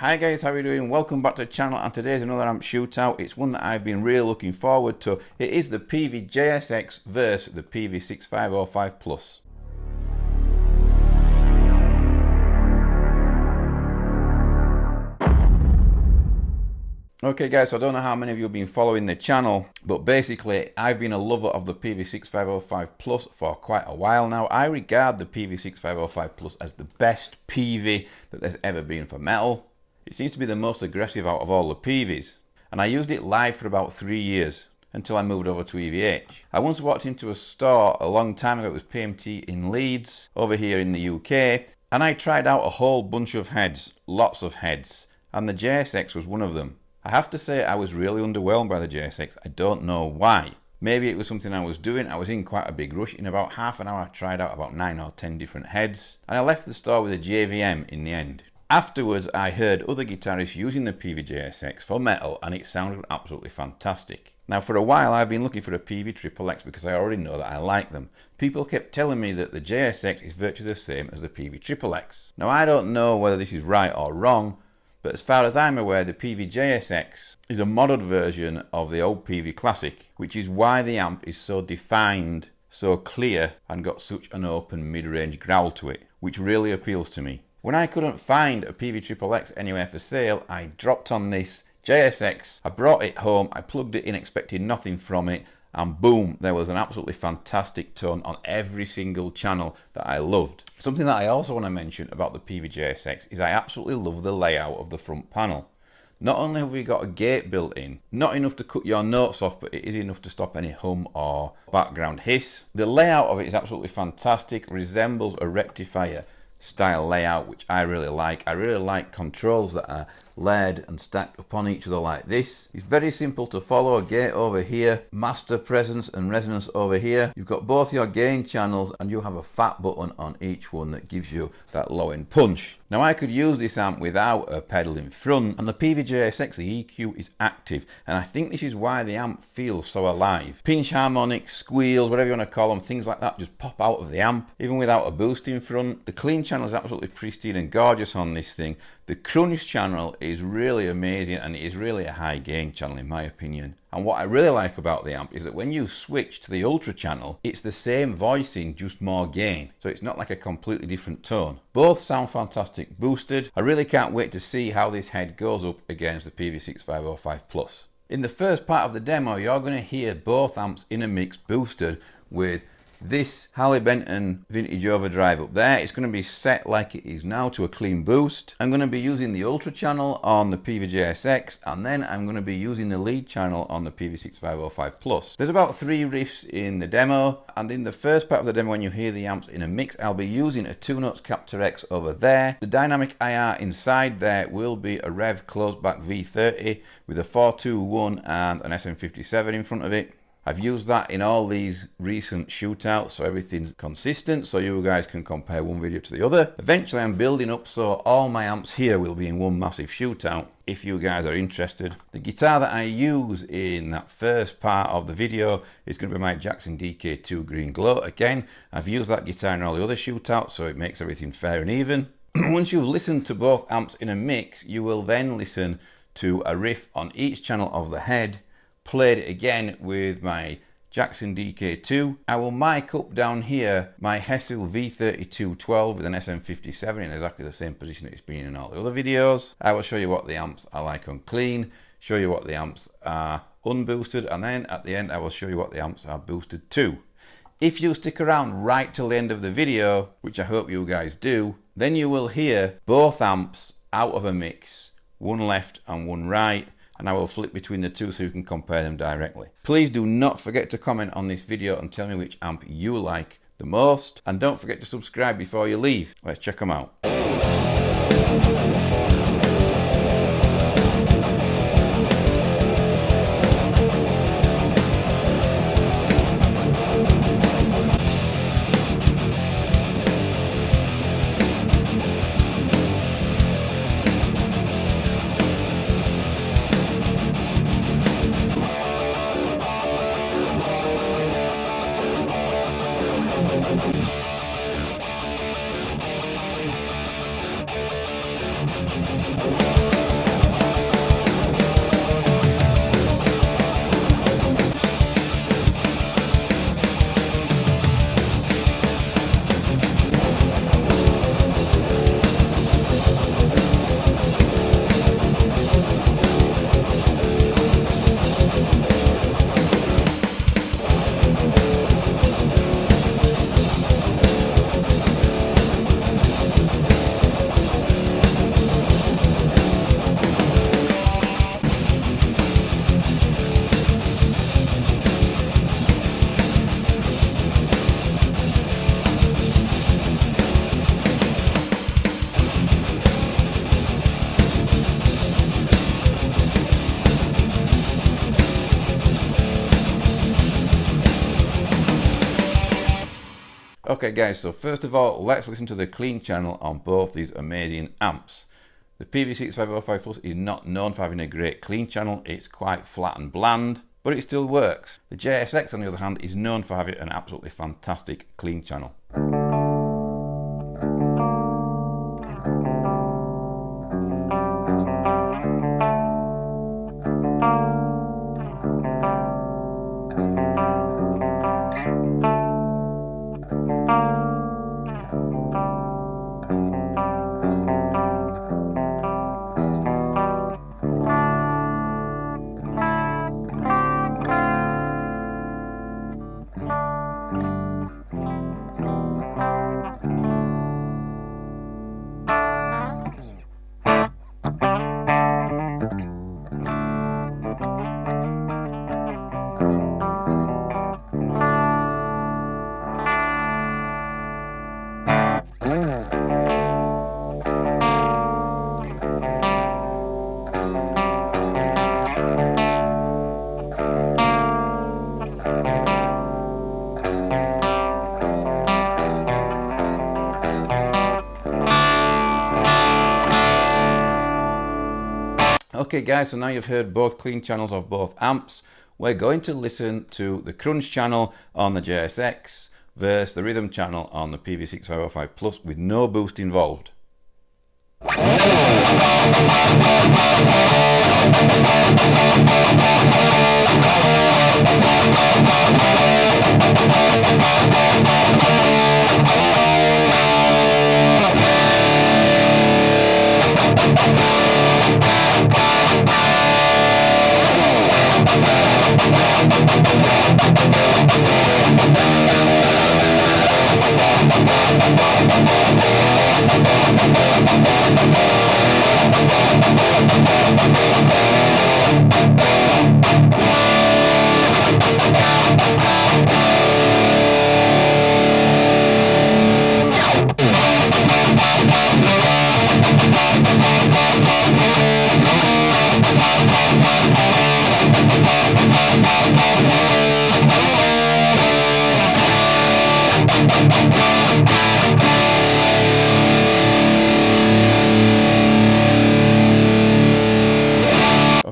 Hi guys, how are you doing? Welcome back to the channel, and today's another amp shootout. It's one that I've been really looking forward to. It is the Peavey JSX versus the Peavey 6505 Plus. Okay guys, so I don't know how many of you have been following the channel, but basically I've been a lover of the Peavey 6505 Plus for quite a while now. I regard the Peavey 6505 Plus as the best Peavey that there's ever been for metal. It seems to be the most aggressive out of all the Peaveys, and I used it live for about 3 years until I moved over to EVH. I once walked into a store a long time ago. It was PMT in Leeds over here in the UK, and I tried out a whole bunch of heads, lots of heads, and the JSX was one of them. I have to say I was really underwhelmed by the JSX. I don't know why. Maybe it was something I was doing. I was in quite a big rush. In about half an hour I tried out about 9 or 10 different heads, and I left the store with a JVM in the end. Afterwards I heard other guitarists using the Peavey JSX for metal, and it sounded absolutely fantastic. Now for a while I've been looking for a Peavey XXX because I already know that I like them. People kept telling me that the JSX is virtually the same as the Peavey XXX. Now I don't know whether this is right or wrong, but as far as I'm aware, the Peavey JSX is a modded version of the old Peavey Classic, which is why the amp is so defined, so clear, and got such an open mid-range growl to it, which really appeals to me. When I couldn't find a Peavey XXX anywhere for sale, I dropped on this JSX, I brought it home, I plugged it in expecting nothing from it, and boom, there was an absolutely fantastic tone on every single channel that I loved. Something that I also want to mention about the Peavey JSX is I absolutely love the layout of the front panel. Not only have we got a gate built in, not enough to cut your notes off, but it is enough to stop any hum or background hiss. The layout of it is absolutely fantastic, resembles a rectifier style layout, which I really like. I really like controls that are layered and stacked upon each other like this. It's very simple to follow. A gate over here, master presence and resonance over here. You've got both your gain channels, and you have a fat button on each one that gives you that low end punch. Now I could use this amp without a pedal in front, and the Peavey JSX, the EQ is active, and I think this is why the amp feels so alive. Pinch harmonics, squeals, whatever you want to call them, things like that just pop out of the amp, even without a boost in front. The clean channel is absolutely pristine and gorgeous on this thing. The crunch channel is really amazing, and it is really a high gain channel in my opinion. And what I really like about the amp is that when you switch to the ultra channel, it's the same voicing, just more gain. So it's not like a completely different tone. Both sound fantastic boosted. I really can't wait to see how this head goes up against the Peavey 6505 Plus. In the first part of the demo, you're going to hear both amps in a mix boosted with this Harley Benton vintage overdrive up there. It's going to be set like it is now to a clean boost. I'm going to be using the ultra channel on the Peavey JSX, and then I'm going to be using the lead channel on the Peavey 6505 Plus. There's about 3 riffs in the demo, and in the first part of the demo when you hear the amps in a mix, I'll be using a 2-notes Captor X over there. The dynamic IR inside there will be a Rev closeback V30 with a 421 and an SM57 in front of it. I've used that in all these recent shootouts, so everything's consistent, so you guys can compare one video to the other. Eventually I'm building up so all my amps here will be in one massive shootout, if you guys are interested. The guitar that I use in that first part of the video is going to be my Jackson DK2 Green Glow. Again, I've used that guitar in all the other shootouts, so it makes everything fair and even. Once you've listened to both amps in a mix, you will then listen to a riff on each channel of the head, played it again with my Jackson DK2. I will mic up down here my Hessel V3212 with an SM57 in exactly the same position that it's been in all the other videos. I will show you what the amps are like on clean, show you what the amps are unboosted, and then at the end I will show you what the amps are boosted to. If you stick around right till the end of the video, which I hope you guys do, then you will hear both amps out of a mix, one left and one right, and I will flip between the two so you can compare them directly. Please do not forget to comment on this video and tell me which amp you like the most, and don't forget to subscribe before you leave. Let's check them out. Okay guys, so first of all, let's listen to the clean channel on both these amazing amps. The Peavey 6505 Plus is not known for having a great clean channel. It's quite flat and bland, but it still works. The JSX, on the other hand, is known for having an absolutely fantastic clean channel. Okay guys, so now you've heard both clean channels of both amps. We're going to listen to the crunch channel on the JSX versus the rhythm channel on the Peavey 6505 Plus with no boost involved.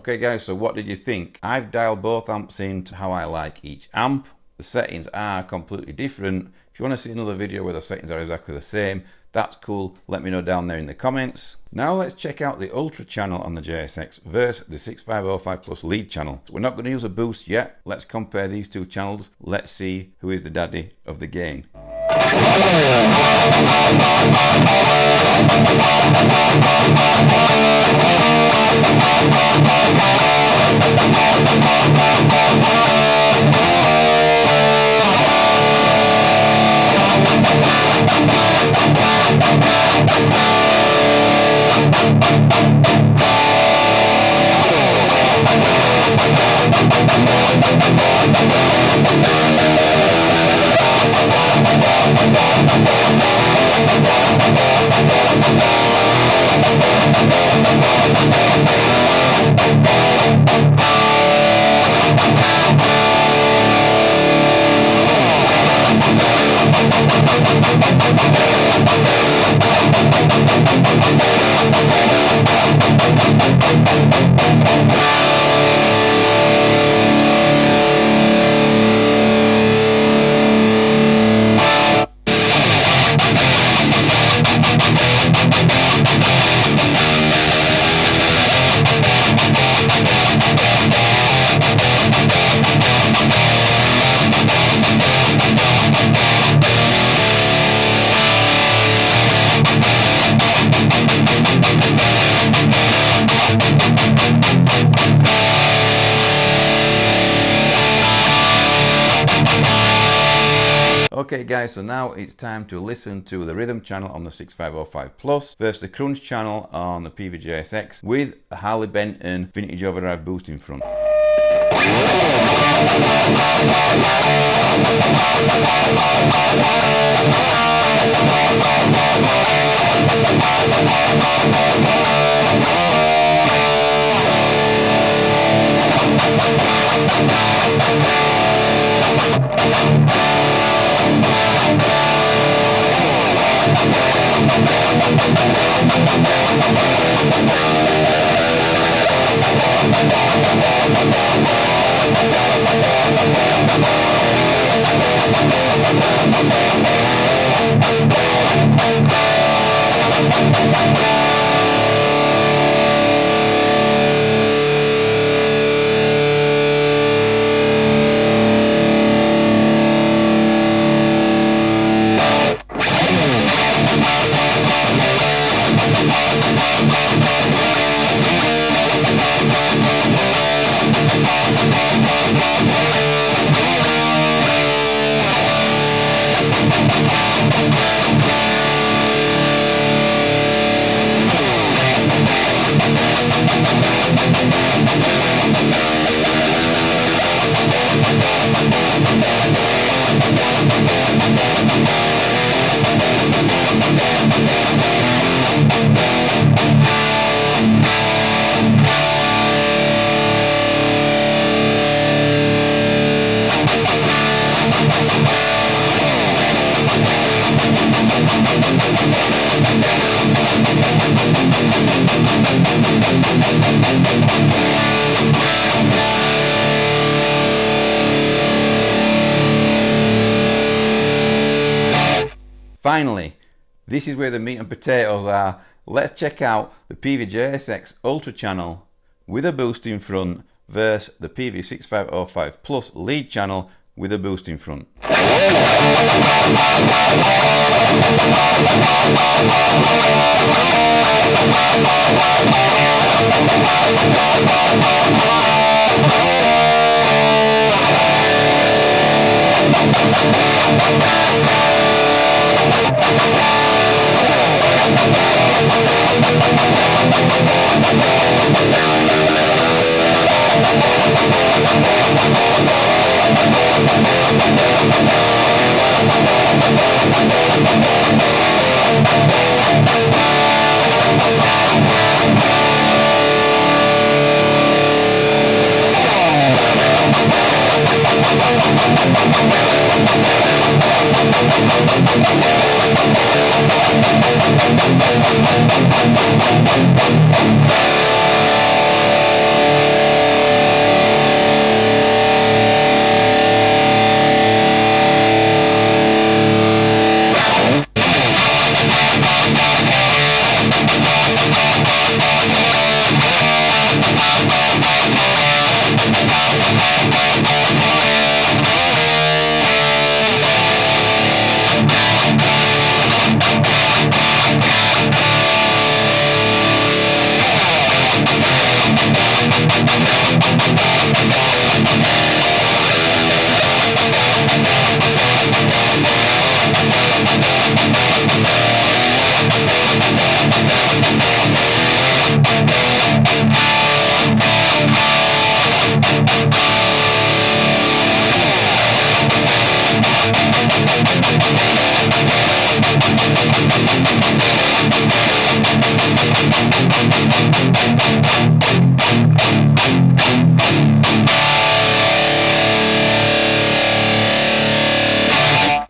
Okay guys, so what did you think? I've dialed both amps in to how I like each amp. The settings are completely different. If you want to see another video where the settings are exactly the same, that's cool. Let me know down there in the comments. Now let's check out the Ultra channel on the JSX versus the 6505 Plus lead channel. We're not going to use a boost yet. Let's compare these two channels. Let's see who is the daddy of the gain. Okay guys, so now it's time to listen to the rhythm channel on the 6505 Plus versus the crunch channel on the Peavey JSX with a Harley Benton vintage overdrive boost in front. Finally, this is where the meat and potatoes are. Let's check out the Peavey JSX Ultra channel with a boost in front versus the Peavey 6505 Plus lead channel with a boost in front.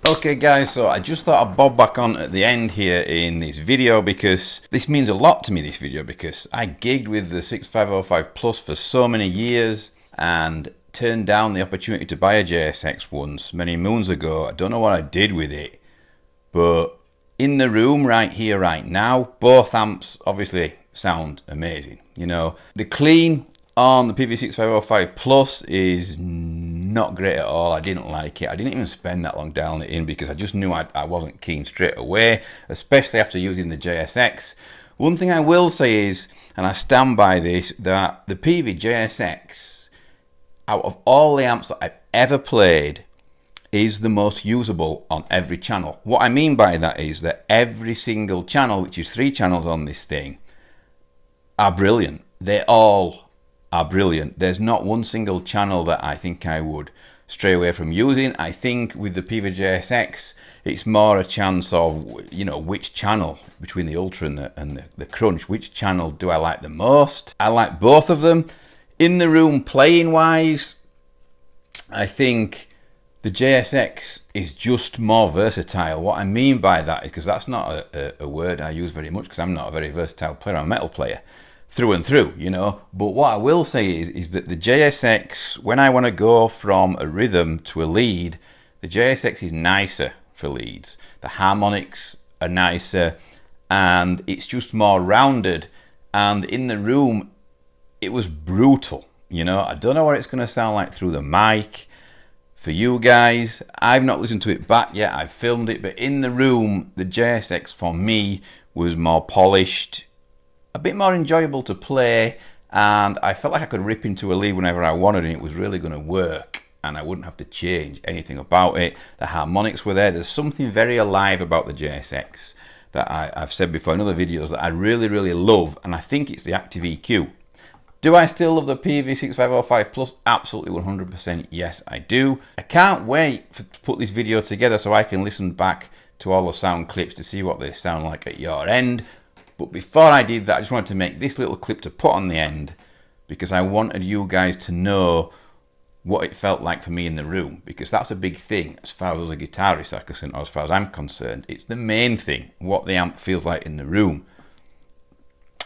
Okay guys, so I just thought I'd bob back on at the end here in this video because this means a lot to me, this video, because I gigged with the 6505 Plus for so many years and turned down the opportunity to buy a JSX once many moons ago. I don't know what I did with it, but in the room right here right now, both amps obviously sound amazing. You know, the clean on the Peavey 6505 Plus is not great at all. I didn't like it. I didn't even spend that long dialing it in because I just knew I wasn't keen straight away, especially after using the JSX. One thing I will say is, and I stand by this, that the Peavey JSX, out of all the amps that I've ever played, is the most usable on every channel. What I mean by that is that every single channel, which is 3 channels on this thing, are brilliant. They all are brilliant. There's not one single channel that I think I would stray away from using. I think with the Peavey JSX, it's more a chance of, you know, which channel between the Ultra and the Crunch, which channel do I like the most? I like both of them. In the room playing wise, I think the JSX is just more versatile. What I mean by that is, because that's not a word I use very much because I'm not a very versatile player, I'm a metal player. through and through, you know. But what I will say is that the JSX, when I want to go from a rhythm to a lead, the JSX is nicer for leads. The harmonics are nicer, and it's just more rounded. And in the room, it was brutal, you know. I don't know what it's going to sound like through the mic for you guys. I've not listened to it back yet. I've filmed it, but in the room, the JSX for me was more polished, a bit more enjoyable to play, and I felt like I could rip into a lead whenever I wanted, and it was really going to work, and I wouldn't have to change anything about it. The harmonics were there. There's something very alive about the JSX that I've said before in other videos that I really, really love, and I think it's the active EQ. Do I still love the Peavey 6505 Plus? Absolutely 100% yes, I do. I can't wait to put this video together so I can listen back to all the sound clips to see what they sound like at your end. But before I did that, I just wanted to make this little clip to put on the end because I wanted you guys to know what it felt like for me in the room, because that's a big thing as far as a guitarist are concerned, or as far as I'm concerned. It's the main thing, what the amp feels like in the room.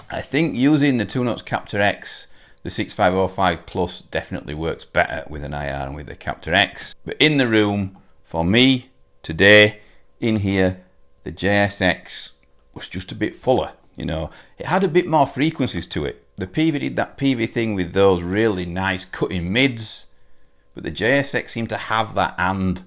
I think using the 2-Notes Captor X, the 6505 Plus definitely works better with an IR and with the Captor X. But in the room, for me, today, in here, the JSX was just a bit fuller, you know. It had a bit more frequencies to it. The Peavey did that Peavey thing with those really nice cutting mids, but the JSX seemed to have that and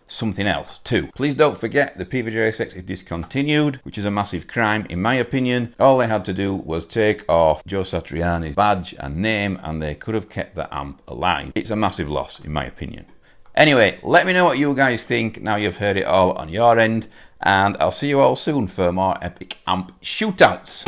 something else too. Please don't forget the Peavey JSX is discontinued, which is a massive crime in my opinion. All they had to do was take off Joe Satriani's badge and name, and they could have kept the amp alive. It's a massive loss in my opinion. Anyway, let me know what you guys think now you've heard it all on your end, and I'll see you all soon for more epic amp shootouts.